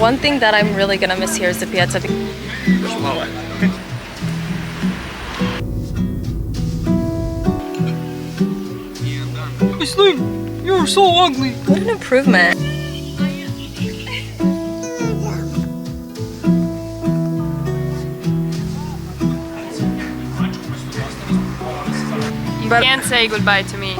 one thing that I'm really gonna miss here is the piazza. Aislinn, you're so ugly. What an improvement. You can't say goodbye to me.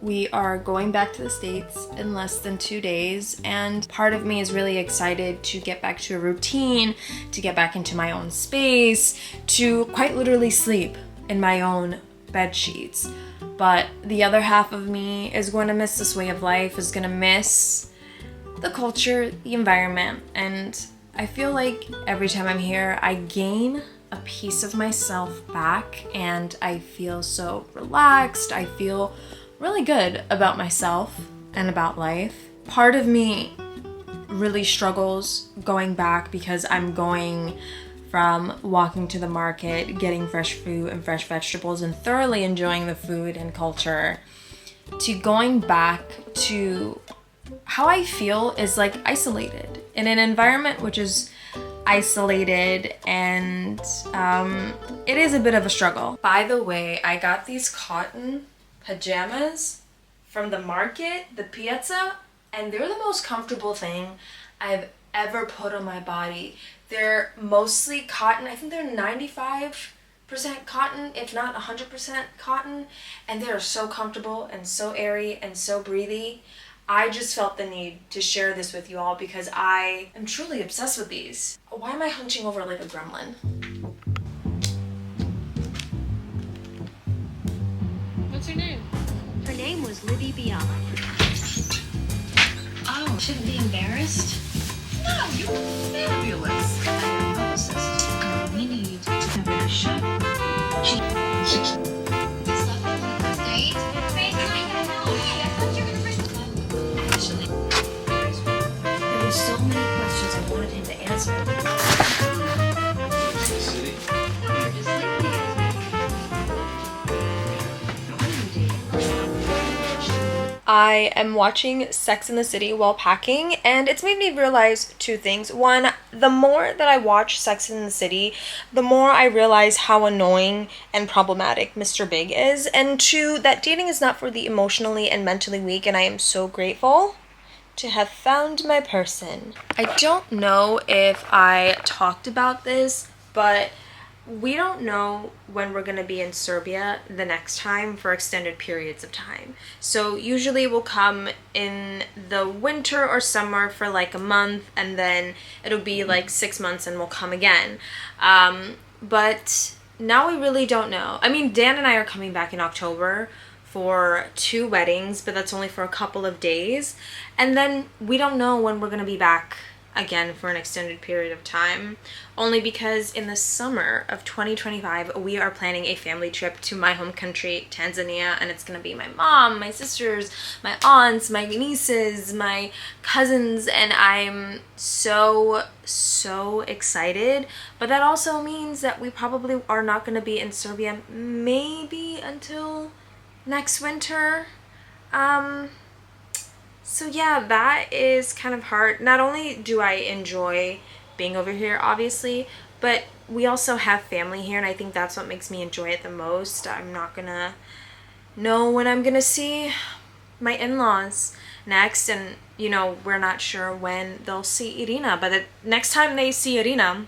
We are going back to the States in less than 2 days, and part of me is really excited to get back to a routine, to get back into my own space, to quite literally sleep in my own bed sheets. But the other half of me is going to miss this way of life, is going to miss the culture, the environment, and I feel like every time I'm here, I gain a piece of myself back, and I feel so relaxed. I feel really good about myself and about life. Part of me really struggles going back because I'm going from walking to the market, getting fresh fruit and fresh vegetables and thoroughly enjoying the food and culture, to going back to how I feel is like isolated in an environment which is isolated, and it is a bit of a struggle. By the way, I got these cotton pajamas from the market, the piazza, and they're the most comfortable thing I've ever put on my body. They're mostly cotton. I think they're 95% cotton, if not 100% cotton, and they're so comfortable and so airy and so breathy. I just felt the need to share this with you all because I am truly obsessed with these. Why am I hunching over like a gremlin? What's her name? Her name was Libby Beyond. Oh, shouldn't be embarrassed? No, you're fabulous. I'm your publicist. We need to have her shut. There were so many questions I wanted him to answer. I am watching Sex and the City while packing, and it's made me realize two things. One, the more that I watch Sex and the City, the more I realize how annoying and problematic Mr. Big is. And two, that dating is not for the emotionally and mentally weak, and I am so grateful to have found my person. I don't know if I talked about this, but we don't know when we're going to be in Serbia the next time for extended periods of time. So usually we'll come in the winter or summer for like a month, and then it'll be like 6 months and we'll come again. But now we really don't know. I mean, Dan and I are coming back in October for 2 weddings, but that's only for a couple of days. And then we don't know when we're going to be back again for an extended period of time, only because in the summer of 2025 we are planning a family trip to my home country, Tanzania, and it's gonna be my mom, my sisters, my aunts, my nieces, my cousins, and I'm so excited. But that also means that we probably are not gonna be in Serbia maybe until next winter. So yeah, that is kind of hard. Not only do I enjoy being over here, obviously, but we also have family here, and I think that's what makes me enjoy it the most. I'm not gonna know when I'm gonna see my in-laws next, and you know, we're not sure when they'll see Irina, but the next time they see Irina,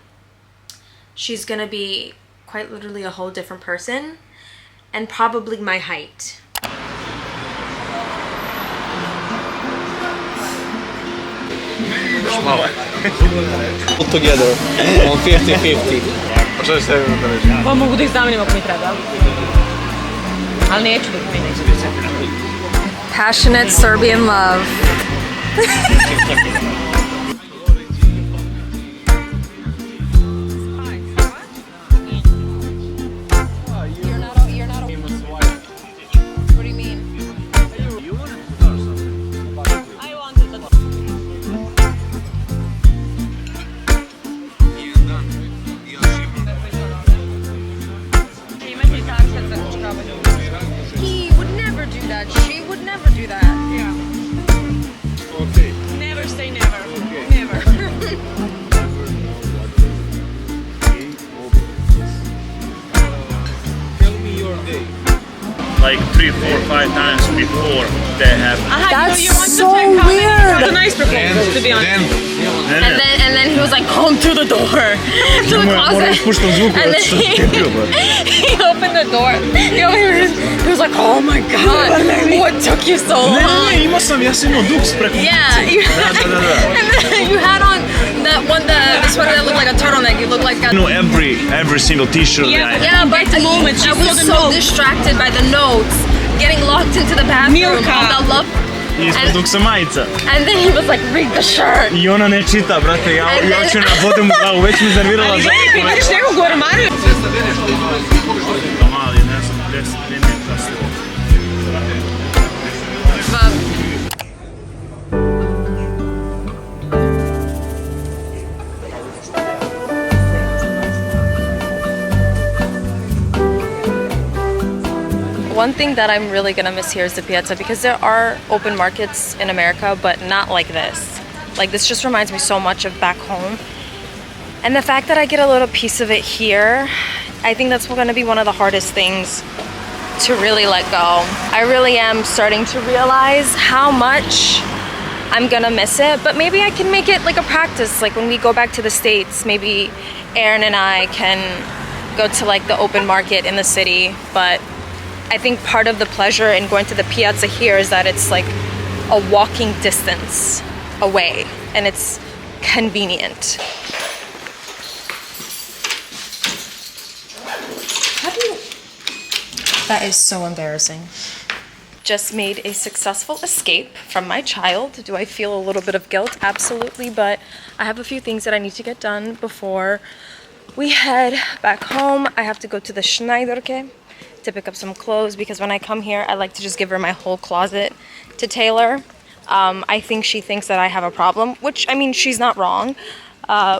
she's gonna be quite literally a whole different person, and probably my height. All together on 50-50. Pa mogu da ih zamenim ako mi treba. Ali neću da mi neće. Passionate Serbian love. 4 or 5 times before they have. That's you want so to check how weird. It's a nice performance, to be honest. And then he was like, come to the door, to the closet. And then he opened the door. He was like, oh my god, what took you so long? Imao sam, ja sam imao duks preko Yeah, and then you had on the sweater that looked like a turtleneck. You looked like a... know every single t-shirt that I have. Yeah, but the moment she I was saw the so notes. distracted by the notes, getting locked into the bathroom. Milka. On the love, Ispod duksa majica. and then he was like, read the shirt. I ona ne čita, brate, ja ću na vodem u glavu, već mi zanirala za... Ti vidiš nekog u ormaru? Mali, ne znam, 10 limita se. One thing that I'm really gonna miss here is the piazza, because there are open markets in America, but not like this. Like, this just reminds me so much of back home. And the fact that I get a little piece of it here, I think that's gonna be one of the hardest things to really let go. I really am starting to realize how much I'm gonna miss it, but maybe I can make it like a practice. Like when we go back to the States, maybe Aaron and I can go to like the open market in the city. But I think part of the pleasure in going to the piazza here is that it's like a walking distance away and it's convenient. That is so embarrassing. Just made a successful escape from my child. Do I feel a little bit of guilt? Absolutely, but I have a few things that I need to get done before we head back home. I have to go to the Schneiderke to pick up some clothes because when I come here, I like to just give her my whole closet to tailor. I think she thinks that I have a problem, which, I mean, she's not wrong.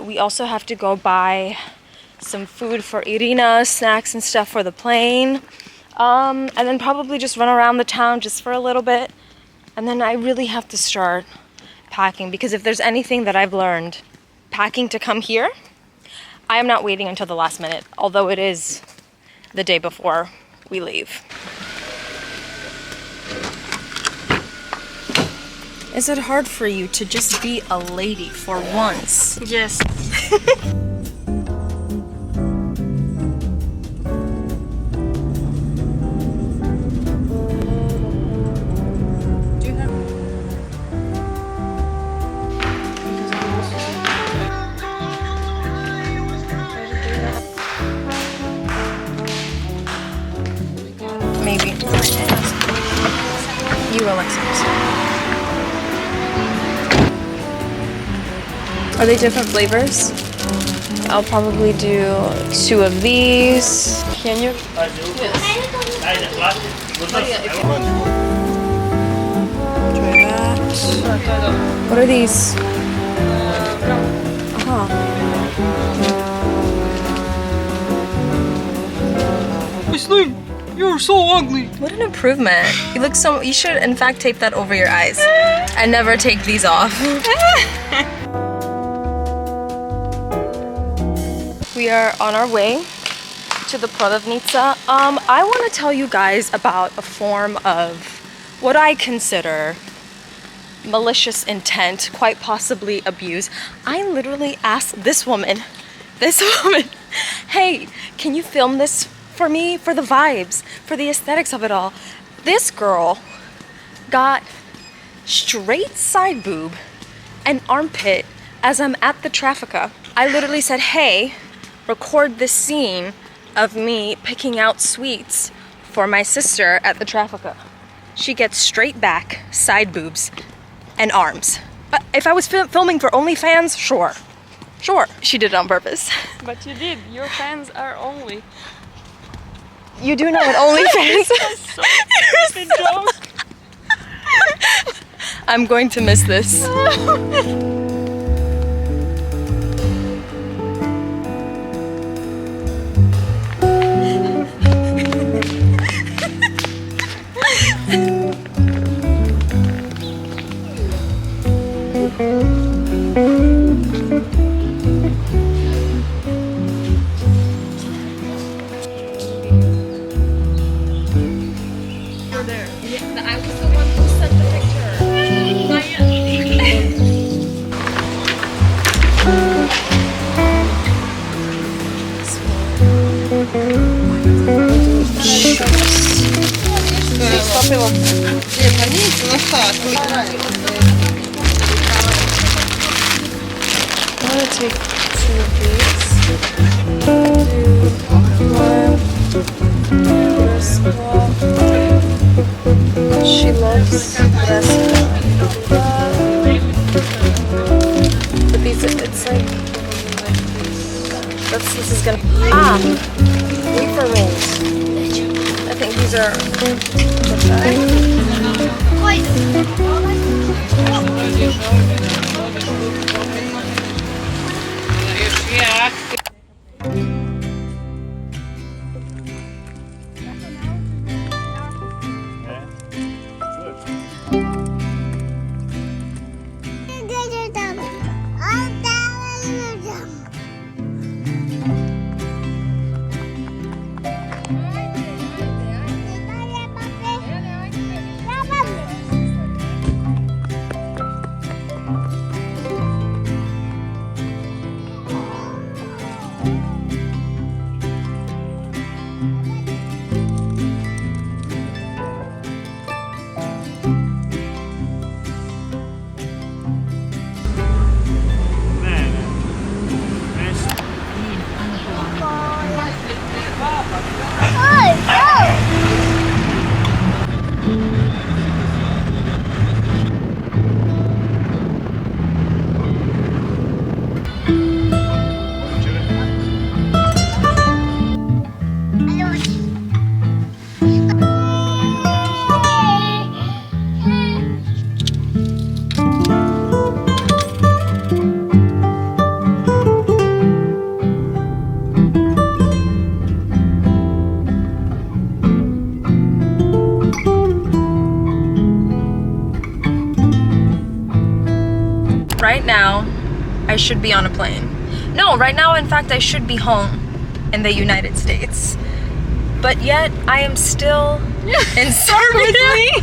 We also have to go buy some food for Irina, snacks and stuff for the plane. And then probably just run around the town just for a little bit. And then I really have to start packing, because if there's anything that I've learned packing to come here, I am not waiting until the last minute, although it is the day before we leave. Is it hard for you to just be a lady for once? Yes. Maybe. You will accept. Are they different flavors? I'll probably do 2 of these. Can you? Yes. Try that. What are these? Slim, you're so ugly. What an improvement. You look so, you should in fact tape that over your eyes and never take these off. We are on our way to the Prodavnica. I want to tell you guys about a form of what I consider malicious intent, quite possibly abuse. I literally asked this woman, hey, can you film this for me, for the vibes, for the aesthetics of it all? This girl got straight side boob and armpit as I'm at the Traffica. I literally said, hey, record this scene of me picking out sweets for my sister at the Traffica. She gets straight back, side boobs, and arms. But if I was filming for OnlyFans, sure. She did it on purpose. But you did. Your fans are only. You do know what OnlyFans is. I'm going to miss this. završilo. Pa nisu, no šta, to traje. I want to take 2 of these. Do 1. First of all, she loves this. But these, it's like, this is gonna, wafer rolls. I think these are right now, I should be on a plane. No, right now, in fact, I should be home in the United States. But yet, I am still in Serbia.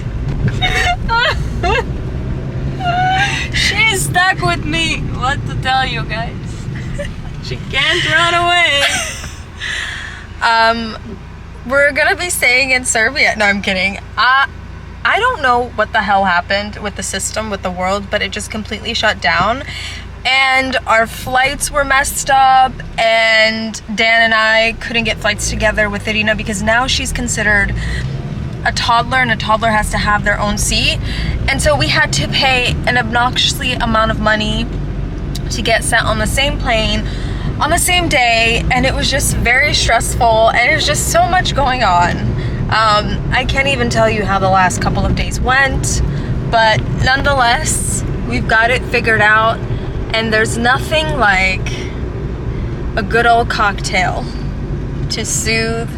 She's stuck with me. What to tell you guys? She can't run away. We're gonna be staying in Serbia. No, I'm kidding. I don't know what the hell happened with the system, with the world, but it just completely shut down. And our flights were messed up, and Dan and I couldn't get flights together with Irina because now she's considered a toddler, and a toddler has to have their own seat. And so we had to pay an obnoxiously amount of money to get sent on the same plane on the same day, and it was just very stressful, and it was just so much going on. I can't even tell you how the last couple of days went, but nonetheless, we've got it figured out, and there's nothing like a good old cocktail to soothe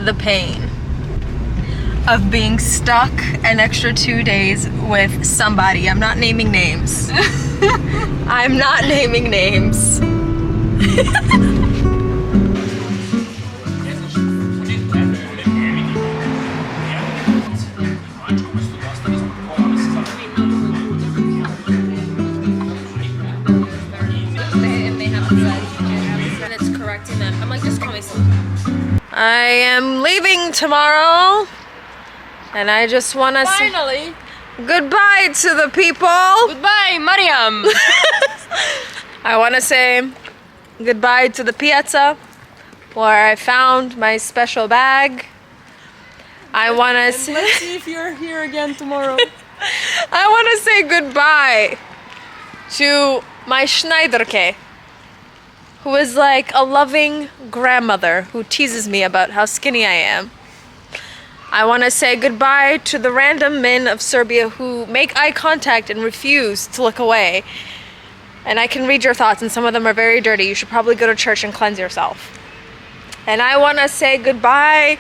the pain of being stuck an extra 2 days with somebody. I'm not naming names. I'm not naming names. I am leaving tomorrow, and I just want to say Finally. goodbye to the people. Goodbye, Mariam. I want to say goodbye to the piazza where I found my special bag. I want to say, Let's see if you're here again tomorrow. I want to say goodbye to my Schneiderke, who is like a loving grandmother who teases me about how skinny I am. I want to say goodbye to the random men of Serbia who make eye contact and refuse to look away. And I can read your thoughts, and some of them are very dirty. You should probably go to church and cleanse yourself. And I want to say goodbye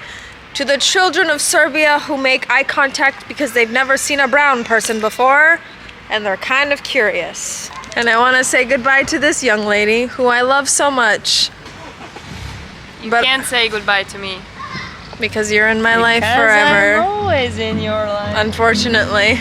to the children of Serbia who make eye contact because they've never seen a brown person before, and they're kind of curious. And I want to say goodbye to this young lady who I love so much. You can't say goodbye to me. Because you're in my life Because forever. I'm always in your life. Unfortunately.